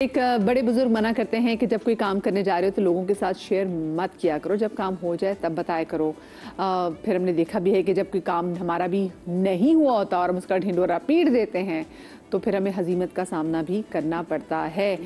एक बड़े बुजुर्ग मना करते हैं कि जब कोई काम करने जा रहे हो तो लोगों के साथ शेयर मत किया करो, जब काम हो जाए तब बताया करो। फिर हमने देखा भी है कि जब कोई काम हमारा भी नहीं हुआ होता और हम उसका ढिंढोरा पीट देते हैं तो फिर हमें हजीमत का सामना भी करना पड़ता है।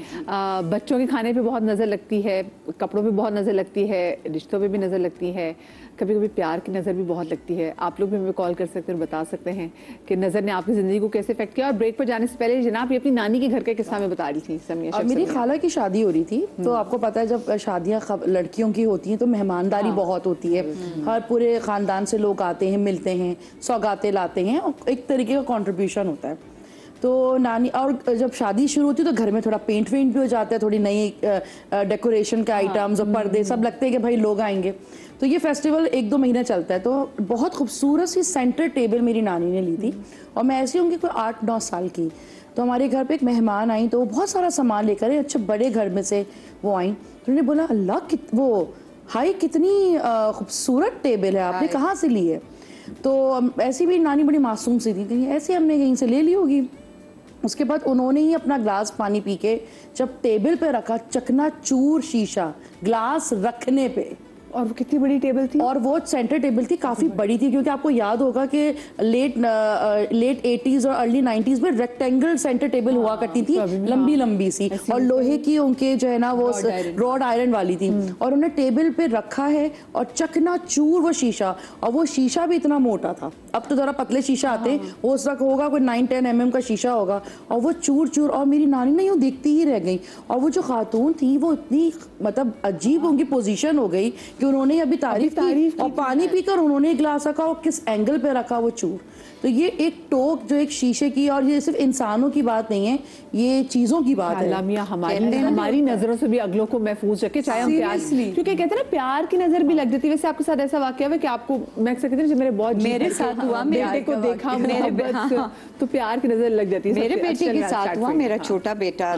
बच्चों के खाने पे बहुत नज़र लगती है, कपड़ों पे बहुत नज़र लगती है, रिश्तों पे भी नज़र लगती है, कभी कभी प्यार की नज़र भी बहुत लगती है। आप लोग भी हमें कॉल कर सकते हैं और बता सकते हैं कि नज़र ने आपकी ज़िंदगी को कैसे इफेक्ट किया। और ब्रेक पर जाने से पहले जनाब ये अपनी नानी के घर के किस्सा में बता रही थी समिया। मेरी खाला की शादी हो रही थी तो आपको पता है जब शादियां लड़कियों की होती हैं तो मेहमानदारी बहुत होती है। हर पूरे ख़ानदान से लोग आते हैं, मिलते हैं, सौगातें लाते हैं और एक तरीके का कंट्रीब्यूशन होता है। तो नानी और जब शादी शुरू होती है तो घर में थोड़ा पेंट वेंट भी हो जाता है, थोड़ी नई डेकोरेशन के आइटम्स और पर्दे सब लगते हैं कि भाई लोग आएंगे। तो ये फेस्टिवल 1-2 महीने चलता है। तो बहुत खूबसूरत सी सेंटर टेबल मेरी नानी ने ली थी और मैं ऐसी होंगी कोई 8-9 साल की। तो हमारे घर पे एक मेहमान आई तो वो बहुत सारा सामान लेकर अच्छे बड़े घर में से वो आई। तो उन्होंने बोला अल्लाह वो हाई कितनी खूबसूरत टेबल है, आपने कहाँ से ली है? तो ऐसी भी नानी बड़ी मासूम सी थी, ऐसे हमने कहीं से ले ली होगी। उसके बाद उन्होंने ही अपना ग्लास पानी पी के जब टेबल पे रखा, चकनाचूर शीशा ग्लास रखने पे। और वो कितनी बड़ी टेबल थी? और वो सेंटर टेबल थी, काफ़ी बड़ी थी, क्योंकि आपको याद होगा कि लेट 80s और अर्ली 90s में रेक्टेंगल सेंटर टेबल हुआ करती थी, लंबी लंबी सी, और लोहे की उनके जो है ना वो रॉड आयरन वाली थी। और उन्हें टेबल पे रखा है और चकनाचूर वो शीशा, और वो शीशा भी इतना मोटा था। अब तो ज़रा पतले शीशा आते हैं, वो उस वक्त होगा कोई 9-10 mm का शीशा होगा, और वो चूर चूर। और मेरी नानी ने यूँ देखती ही रह गई। और वो जो खातून थी वो इतनी मतलब अजीब उनकी पोजीशन हो गई कि उन्होंने अभी तारीफ की और पानी पीकर उन्होंने गिलास रखा और किस एंगल पे रखा वो चूर। तो ये एक टोक जो एक शीशे की, और ये सिर्फ इंसानों की बात नहीं है, ये चीजों की बात है। हमारी नजरों से भी अगलों को महफूज रखे, चाहे हम प्यार, क्योंकि कहते हैं ना प्यार की नजर भी लग जाती है। वैसे आपके साथ ऐसा वाकया है कि आपको मैं कहती हूँ मेरे बहुत मेरे साथ हुआ, बेटे को देखा तो प्यार की नजर लग जाती है। मेरे बेटे के साथ हुआ। मेरा छोटा बेटा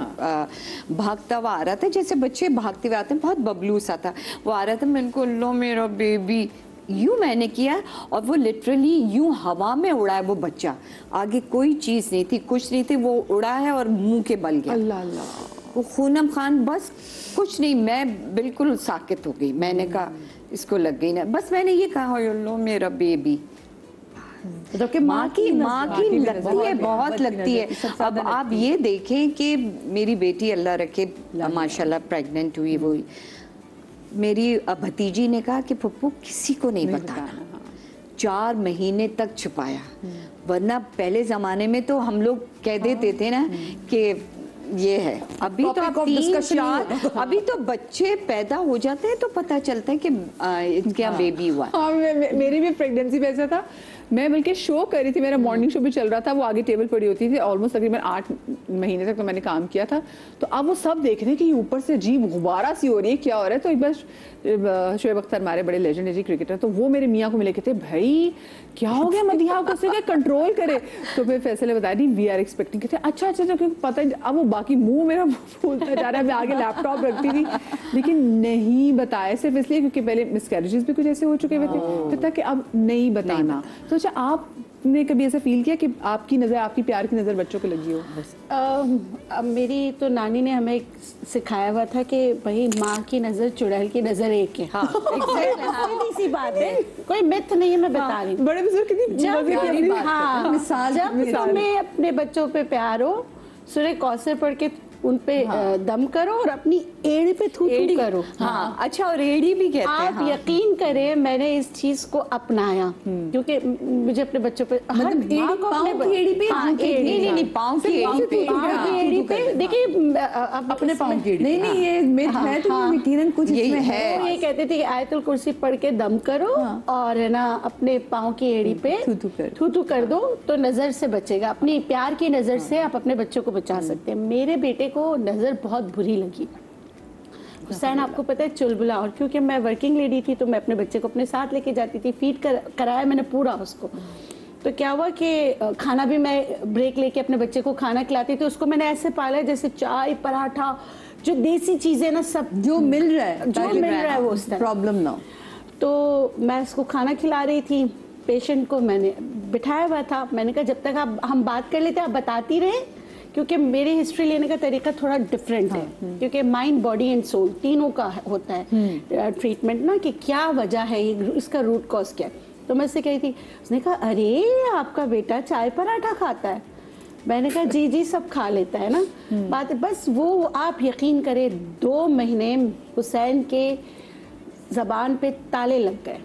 भागता हुआ आ रहा था, जैसे बच्चे भागते हुए आते हैं, बहुत बबलू सा था। वो आ रहा था, मैं इनको लो मेरा बेबी यूं मैंने किया और वो लिटरली यूं हवा में उड़ा है वो बच्चा। आगे कोई चीज नहीं थी, कुछ नहीं थी, वो उड़ा है और मुंह के बल गया। अल्लाह अल्लाह, वो खूनम खान, बस कुछ नहीं। मैं बिल्कुल साकित हो गई। मैंने कहा इसको लग गई ना, बस मैंने ये कहा लो मेरा बेबी। जबकि माँ की लगती है, बहुत लगती है। अब आप ये देखें कि मेरी बेटी अल्लाह रखे माशाल्लाह प्रेग्नेंट हुई, वो मेरी भतीजी ने कहा कि पप्पू किसी को नहीं बताना। 4 महीने तक छुपाया, वरना पहले जमाने में तो हम लोग कह देते थे ना कि ये है। अभी तो आप 3-4 अभी तो बच्चे पैदा हो जाते हैं तो पता चलता है कि इनके यहाँ बेबी हुआ। मेरी भी प्रेगनेंसी में ऐसा था। मैं बल्कि शो कर रही थी, मेरा मॉर्निंग शो भी चल रहा था, वो आगे टेबल पड़ी होती थी। ऑलमोस्ट तकरीबन 8 महीने तक तो मैंने काम किया था। तो अब वो सब देख रहे हैं कि ऊपर से अजीब गुब्बारा सी हो रही है, क्या हो रहा है। तो एक बार शोएब अख्तर हमारे बड़े लेजेंडरी क्रिकेटर, तो वो मेरे मियाँ को मिले, कहते भाई क्या हो गया मदिहा को, उसे क्या कंट्रोल करे। तो फिर फैसले बता दी वी आर एक्सपेक्टिंग, कहते अच्छा अच्छा, क्योंकि पता है अब वो बाकी मुंह मेरा फूलता जा रहा है। मैं आगे लैपटॉप रखती थी लेकिन नहीं बताया, सिर्फ इसलिए क्योंकि पहले मिसकैरेजेस भी कुछ ऐसे हो चुके हुए थे, फिर था कि अब नहीं बताना। तो अच्छा, आपने कभी ऐसा फील किया कि आपकी नज़र, आपकी प्यार की नज़र बच्चों को लगी हो? मेरी तो नानी ने हमें सिखाया हुआ था कि भाई माँ की नज़र चुड़ैल की नज़र एक है। हाँ, सीधी सी बात है, कोई मिथ नहीं है, मैं बता रही हूँ। बड़े बुजुर्ग जब तुम्हें अपने बच्चों पे प्यार हो, सूरह कौसर पढ़ के उन पे दम करो और अपनी एड़ी पे थू करो। हाँ, अच्छा, और एड़ी भी कहते हैं। आप यकीन करें, मैंने इस चीज को अपनाया क्योंकि मुझे अपने बच्चों पे पाँव की एड़ी पे देखिए अपने पाँव की एड़ी। नहीं, ये मिथ है तो यकीनन कुछ इसमें है। ये कहते थे कि आयतुल कुर्सी पढ़ के दम करो और है ना अपने पाँव की एड़ी पे थू कर दो तो नजर से बचेगा। अपनी प्यार की नजर से आप अपने बच्चों को बचा सकते हैं। मेरे बेटे को नजर बहुत बुरी लगी। हुसैन आपको पता है चुलबुला, और क्योंकि मैं वर्किंग लेडी थी तो मैं अपने बच्चे को अपने साथ लेके जाती थी, फीड कराया मैंने पूरा उसको। तो क्या हुआ कि खाना भी मैं ब्रेक लेके अपने बच्चे को खाना खिलाती थी। उसको मैंने ऐसे पाला जैसे चाय पराठा, जो देसी चीजें ना, सब जो मिल रहा है वो उस तरह प्रॉब्लम ना। तो मैं उसको खाना खिला रही थी, पेशेंट को मैंने बिठाया हुआ था। मैंने कहा जब तक आप हम बात कर लेते आप बताती रहे क्योंकि मेरी हिस्ट्री लेने का तरीका थोड़ा डिफरेंट है, क्योंकि माइंड, बॉडी एंड सोल तीनों का होता है ट्रीटमेंट ना, कि क्या वजह है, इसका रूट कॉज क्या है। तो मैं उससे कही थी, उसने कहा अरे आपका बेटा चाय पराठा खाता है। मैंने कहा जी जी सब खा लेता है ना। बात बस वो, आप यकीन करें 2 महीने हुसैन के ज़बान पे ताले लग गए।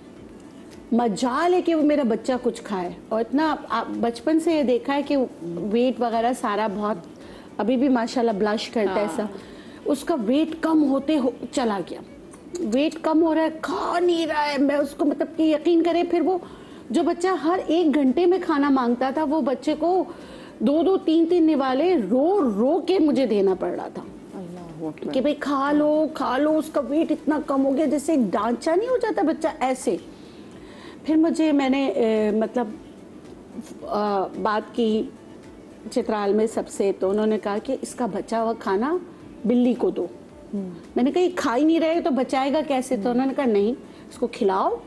मजाल है कि वो मेरा बच्चा कुछ खाए, और इतना बचपन से ये देखा है कि वेट वगैरह सारा बहुत, अभी भी माशाल्लाह ब्लश करता है ऐसा, उसका वेट कम होते चला गया, वेट कम हो रहा है, खा नहीं रहा है। मैं उसको मतलब कि यकीन करें, फिर वो जो बच्चा हर 1 घंटे में खाना मांगता था, वो बच्चे को 2-2, 3-3 निवाले रो रो के मुझे देना पड़ रहा था कि भाई खा लो। उसका वेट इतना कम हो गया, जैसे एक ढांचा नहीं हो जाता बच्चा, ऐसे। फिर मैंने मतलब बात की चित्राल में सबसे, तो उन्होंने कहा कि इसका बचा हुआ खाना बिल्ली को दो। मैंने कहा ये खा ही नहीं रहे तो बचाएगा कैसे? तो उन्होंने कहा नहीं, इसको खिलाओ,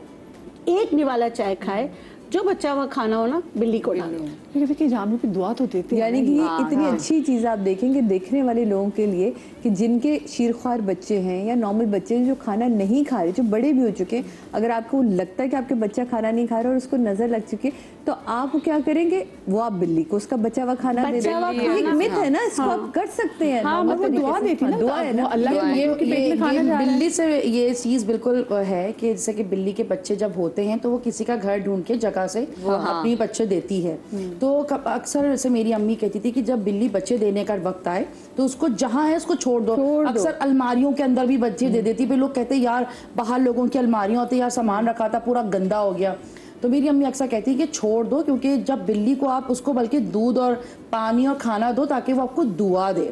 1 निवाला चाय खाए, जो बच्चा हुआ खाना हो ना बिल्ली को डालो। देखिए जानवरों की दुआ तो देते हैं, यानी कि ये इतनी अच्छी चीज़ आप देखेंगे देखने वाले लोगों के लिए कि जिनके शीरख्वार बच्चे हैं या नॉर्मल बच्चे हैं जो खाना नहीं खा रहे, जो बड़े भी हो चुके हैं, अगर आपको लगता है कि आपके बच्चा खाना नहीं खा रहा और उसको नजर लग चुकी है, तो आप क्या करेंगे? वो आप बिल्ली को उसका बचा हुआ खाना दे देंगे। एक मिथ है ना, इसको आप कर सकते हैं। और वो दुआ देती है ना, दुआ है ना, अल्लाह के पेट में खाना जा रहा है। बिल्ली से ये चीज बिल्कुल है कि जैसे कि बिल्ली के बच्चे जब होते हैं तो वो किसी का घर ढूंढ के जगह से अपनी बच्चे देती है। तो अक्सर जैसे मेरी अम्मी कहती थी कि जब बिल्ली बच्चे देने का वक्त आए तो उसको जहाँ है उसको छोड़ दो। अक्सर अलमारियों के अंदर भी बच्चे दे देती, फिर लोग कहते यार बाहर लोगों की अलमारियां होती, यार सामान रखा था पूरा गंदा हो गया। तो मेरी अम्मी अक्सर कहती है कि छोड़ दो, क्योंकि जब बिल्ली को आप उसको बल्कि दूध और पानी और खाना दो ताकि वो आपको दुआ दे।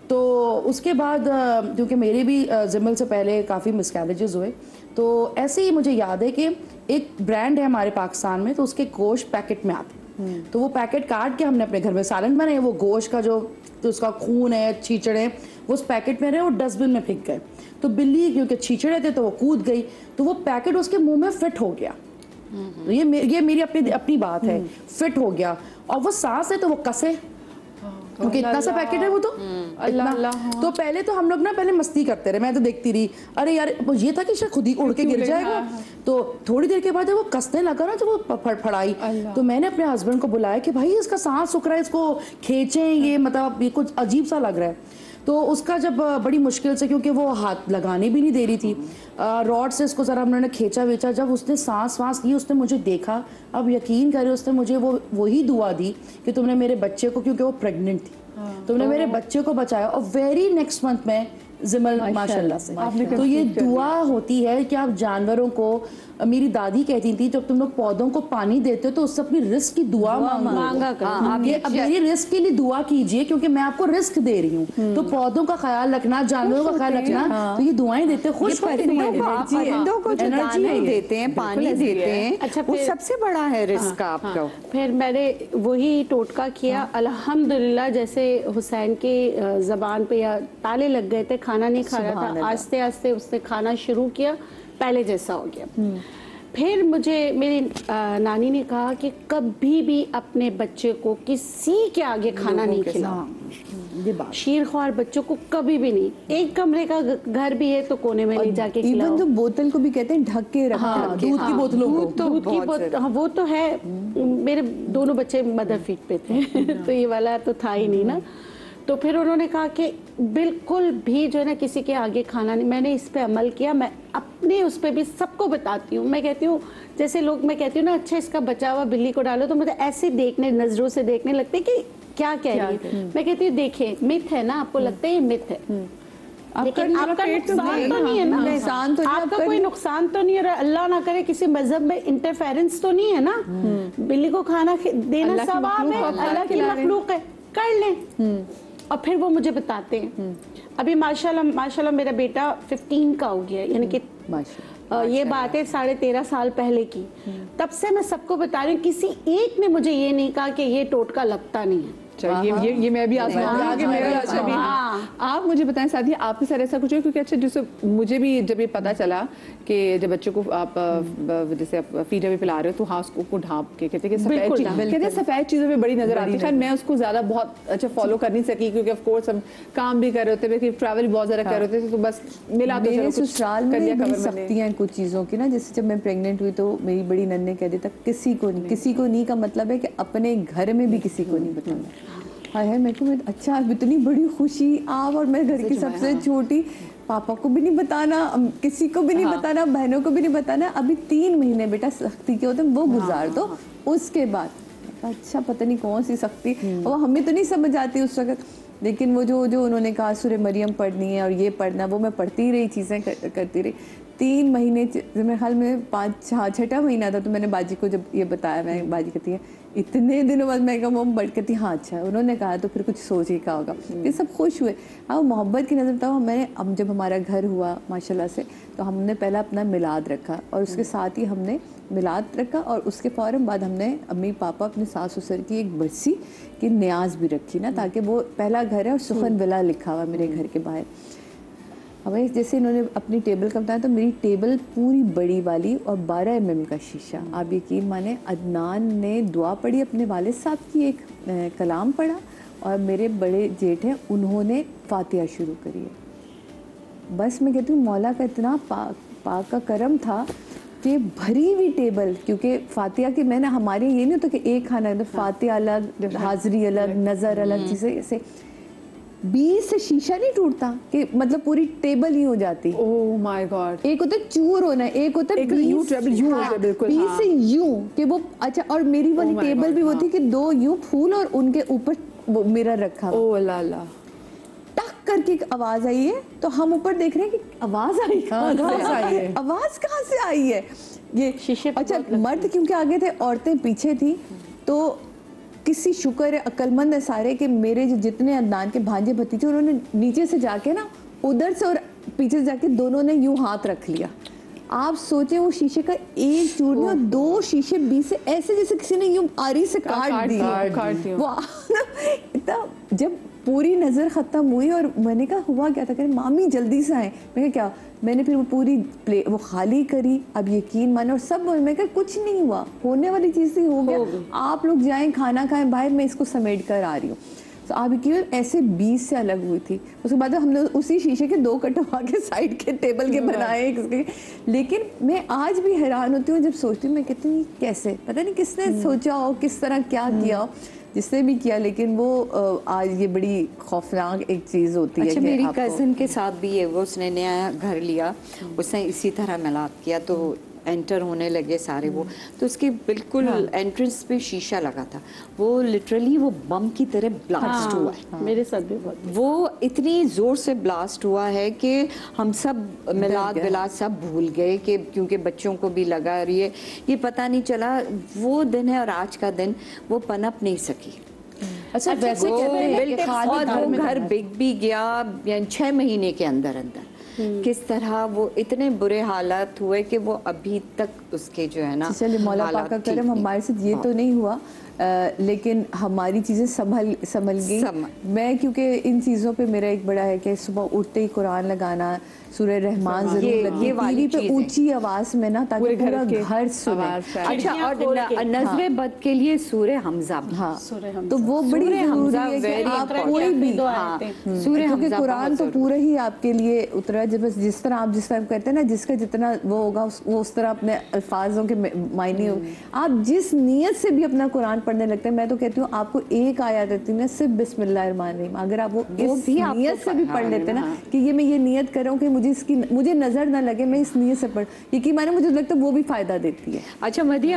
तो उसके बाद क्योंकि मेरे भी जिमल से पहले काफ़ी मिसकैरेजेस हुए, तो ऐसे ही मुझे याद है कि एक ब्रांड है हमारे पाकिस्तान में, तो उसके गोश्त पैकेट में आते, तो वो पैकेट काट के हमने अपने घर में सालन बनाए। वो गोश्त का जो तो उसका खून है, छींचड़े, वो उस पैकेट में रहे और डस्टबिन में फेंक गए। तो बिल्ली क्योंकि छींचड़े थे तो वो कूद गई, तो वो पैकेट उसके मुंह में फिट हो गया। तो ये मेरी अपनी बात है, फिट हो गया। और वो सांस है तो वो कसे, क्योंकि इतना सा पैकेट है वो तो इतना। तो पहले तो हम लोग ना पहले मस्ती करते रहे, मैं तो देखती रही, अरे यार वो ये था कि शायद खुद ही उड़ के गिर जाएगा। तो थोड़ी देर के बाद जब वो कसने लगा ना, जब वो फड़फड़ाई, तो मैंने अपने हस्बैंड को बुलाया कि भाई इसका सांस सूख रहा है, इसको खींचें, ये मतलब ये कुछ अजीब सा लग रहा है। तो उसका जब बड़ी मुश्किल से, क्योंकि वो हाथ लगाने भी नहीं दे रही थी, रॉड से इसको ज़रा हमने खींचा वेचा, जब उसने सांस वांस ली, उसने मुझे देखा, अब यकीन करे उसने मुझे वही दुआ दी कि तुमने मेरे बच्चे को, क्योंकि वो प्रेग्नेंट थी, तुमने मेरे बच्चे को बचाया। और वेरी नेक्स्ट मंथ में जिमल माशाल्लाह से। तो ये दुआ होती है कि आप जानवरों को, मेरी दादी कहती थी जब तुम लोग पौधों को पानी देते हो तो उससे अपनी रिस्क की दुआ मांगा करो। ये अब मेरी रिस्क के लिए दुआ कीजिए, क्योंकि मैं आपको रिस्क दे रही हूँ। तो पौधों का ख्याल रखना, जानवरों का ख्याल रखना, तो ये दुआएं देते हैं, खुश परिंदों को जो दाना देते हैं, पानी देते हैं, अच्छा, वो सबसे बड़ा है रिस्क आपका। फिर मैंने वही टोटका किया अल्हम्दुलिल्लाह। जैसे हुसैन के ज़बान पे या ताले लग गए थे, खाना नहीं खा रहा था, आस्ते आस्ते उसने खाना शुरू किया, पहले जैसा हो गया। फिर मुझे मेरी नानी ने कहा कि कभी भी अपने बच्चे को किसी के आगे खाना नहीं खिलाओ। शीरख्वार बच्चों को कभी भी नहीं। एक कमरे का घर भी है तो कोने में नहीं जाके खिलाओ। इवन तो बोतल को भी कहते हैं ढक के रखना, दूध की बोतलों को। दूध की बोतल, हाँ वो तो है। मेरे दोनों बच्चे मदर फीड पे थे तो ये वाला तो था ही नहीं ना। तो फिर उन्होंने कहा कि बिल्कुल भी जो है ना किसी के आगे खाना नहीं। मैंने इस पे अमल किया। मैं अपने उस पे भी सबको बताती हूँ। मैं कहती हूँ जैसे लोग, मैं कहती हूँ ना अच्छा इसका बचा हुआ बिल्ली को डालो, तो मुझे ऐसे देखने, नजरों से देखने लगते कि क्या कह रही है। मैं कहती हूँ देखें मिथ है ना, आपको लगता है ये मिथ है, लेकिन आपका नुकसान तो नहीं है ना, नुकसान तो आपका कोई नुकसान तो नहीं है। अल्लाह ना करे किसी मजहब में इंटरफेरेंस तो नहीं है ना। बिल्ली को खाना देना सवाब है, अल्लाह की मखलूक है, कर लें। और फिर वो मुझे बताते हैं। अभी माशाल्लाह मेरा बेटा 15 का हो गया, यानी कि ये बात है 13.5 साल पहले की। तब से मैं सबको बता रही हूँ, किसी एक ने मुझे ये नहीं कहा कि ये टोटका लगता नहीं है। ये मैं भी आजमा कि मेरा अच्छा भी। आप मुझे बताएं साथी, आपके साथ ऐसा कुछ है? क्योंकि अच्छा जैसे मुझे भी जब ये पता चला कि जब बच्चों को आप जैसे आप फीडर भी पिला रहे हो तो हाँ उसको ढांप के कहते हैं कि सफेद चीजों पे बड़ी नजर आती है। मैं उसको ज्यादा बहुत अच्छा फॉलो कर नहीं सकी क्योंकि ऑफ कोर्स हम काम भी कर रहे होते थे, ट्रैवल बहुत ज्यादा कर रहे थे, तो बस मिला तो मेरे ससुराल में बड़ी सख्तियां कुछ चीज़ों की ना। जैसे जब मैं प्रेग्नेंट हुई तो मेरी बड़ी नन्ने ने कह दिया था किसी को नहीं का मतलब है कि अपने घर में भी किसी को नहीं बताना। हाय हाय, मेरे को अच्छा इतनी बड़ी खुशी आप और मैं घर की सबसे छोटी, पापा को भी नहीं बताना, किसी को भी नहीं बताना, बहनों को भी नहीं बताना, अभी 3 महीने बेटा सख्ती के होते वो गुजार दो, उसके बाद अच्छा पता नहीं कौन सी सख्ती, और हमें तो नहीं समझ आती उस वक्त, लेकिन वो जो उन्होंने कहा सूरह मरियम पढ़नी है और ये पढ़ना, वो मैं पढ़ती रही, चीज़ें करती रही। 3 महीने मेरे ख्याल में 6 महीना था तो मैंने बाजी को जब ये बताया, मैं बाजी कहती है इतने दिनों बाद मैं कहा मम बढ़ कहती हाँ अच्छा उन्होंने कहा तो फिर कुछ सोच ही का होगा। ये सब खुश हुए। हाँ मोहब्बत की नज़र था। मैंने अब जब हमारा घर हुआ माशाल्लाह से तो हमने पहला अपना मिलाद रखा और उसके साथ ही हमने मिलाद रखा और उसके फ़ौरन बाद हमने अम्मी पापा अपने सास ससुर की एक बरसी की न्याज भी रखी ना, ताकि वो पहला घर है और सुखन विला लिखा हुआ मेरे घर के बाहर। हमें जैसे इन्होंने अपनी टेबल का बताया तो मेरी टेबल पूरी बड़ी वाली और 12 mm का शीशा। आप यकीन माने अदनान ने दुआ पढ़ी अपने वालिद साहब की, एक कलाम पढ़ा और मेरे बड़े जेठ हैं उन्होंने फातिहा शुरू करी है। बस मैं कहती हूँ मौला का इतना पाक का करम था कि भरी हुई टेबल, क्योंकि फातिहा की मैंने हमारे ये नहीं होता कि एक खाना तो फातिहा अलग, हाज़री अलग, नज़र अलग, चीज़ें ऐसे 20 से शीशा नहीं टूटता कि मतलब पूरी टेबल ही हो जाती। Oh my God. एक होता है चूर होना, एक होता है 20 से यूं कि वो अच्छा, और मेरी वाली टेबल भी वो थी कि 2 यूं फूल और उनके ऊपर वो मिरर रखा। ओह ला ला, टक करके एक आवाज आई है तो हम ऊपर देख रहे हैं कि आवाज आई कहाँ से आई है ये शीशे। अच्छा मर्द क्योंकि आगे थे औरतें पीछे थी, तो किसी शुक्र है अक्लमंद है सारे कि मेरे जो जितने अदनान के भांजे भतीजे उन्होंने नीचे से जाके ना उधर से और पीछे से जाके दोनों ने यूं हाथ रख लिया। आप सोचे वो शीशे का एक चूर नहीं और 2 शीशे 20 से ऐसे जैसे किसी ने यूं आरी से काट दिए। वो इतना जब पूरी नज़र ख़त्म हुई और मैंने कहा हुआ क्या था, कह मामी जल्दी से आए। मैंने कहा क्या, मैंने फिर वो पूरी प्लेट वो खाली करी। अब यकीन मानो और सब मैं कहा कुछ नहीं हुआ, होने वाली चीज़ ही हो गया, आप लोग जाएं खाना खाएं बाहर, मैं इसको समेट कर आ रही हूँ। तो आप यकीन ऐसे 20 से अलग हुई थी। उसके बाद हमने उसी शीशे के 2 कटवा के साइड के टेबल के बनाए। लेकिन मैं आज भी हैरान होती हूँ जब सोचती हूँ, मैं कहती हूँ कैसे, पता नहीं किसने सोचा हो, किस तरह क्या किया हो, जिसने भी किया, लेकिन वो आज ये बड़ी खौफनाक एक चीज़ होती है। अच्छा मेरी कज़न के साथ भी है, वो उसने नया घर लिया, उसने इसी तरह मिलाप किया तो एंटर होने लगे सारे वो, तो उसके बिल्कुल एंट्रेंस पे शीशा लगा था, वो लिटरली वो बम की तरह ब्लास्ट हुआ है। मेरे साथ भी बहुत, वो इतनी ज़ोर से ब्लास्ट हुआ है कि हम सब मिलाद विलाद सब भूल गए कि क्योंकि बच्चों को भी लगा रही है, ये पता नहीं चला वो दिन है और आज का दिन वो पनप नहीं सकी। अच्छा वैसे कहते हैं कि और वो घर बिक भी गया 6 महीने के अंदर अंदर। किस तरह वो इतने बुरे हालात हुए कि वो अभी तक उसके जो है ना, चलिए मौला पाक का करम हमारे साथ ये तो नहीं हुआ, लेकिन हमारी चीज़ें संभल गई। मैं क्योंकि इन चीज़ों पे मेरा एक बड़ा है कि सुबह उठते ही कुरान लगाना, सूरह रहमान जरूर लगी टीवी पे ऊंची आवाज में ना, ताकि पूरा घर सुने। अच्छा और नजरे बद के लिए सूरह हमजा भी, हाँ तो वो बड़ी जरूरी है कि आप कोई भी सूरह हमजा, कुरान तो पूरा ही आपके लिए उतरा। जब जिस तरह आप जिस टाइम करते हैं ना, जिसका जितना वो होगा वो उस तरह अपने अल्फाजों के मायने होंगे। आप जिस नीयत से भी अपना कुरान पढ़ने लगते हैं, मैं तो कहती हूँ आपको एक आयत आती है ना सिर्फ बिस्मिल्लाहिर्रहमानिर्रहीम, अगर आप वो इस नीयत से भी पढ़ लेते हैं ना कि ये मैं ये नीयत कर रहा हूँ कि मुझे नजर ना लगे, मैं इस नीयत से पढ़, यकीन माने मुझे लगता है वो भी फायदा देती है। अच्छा मदिया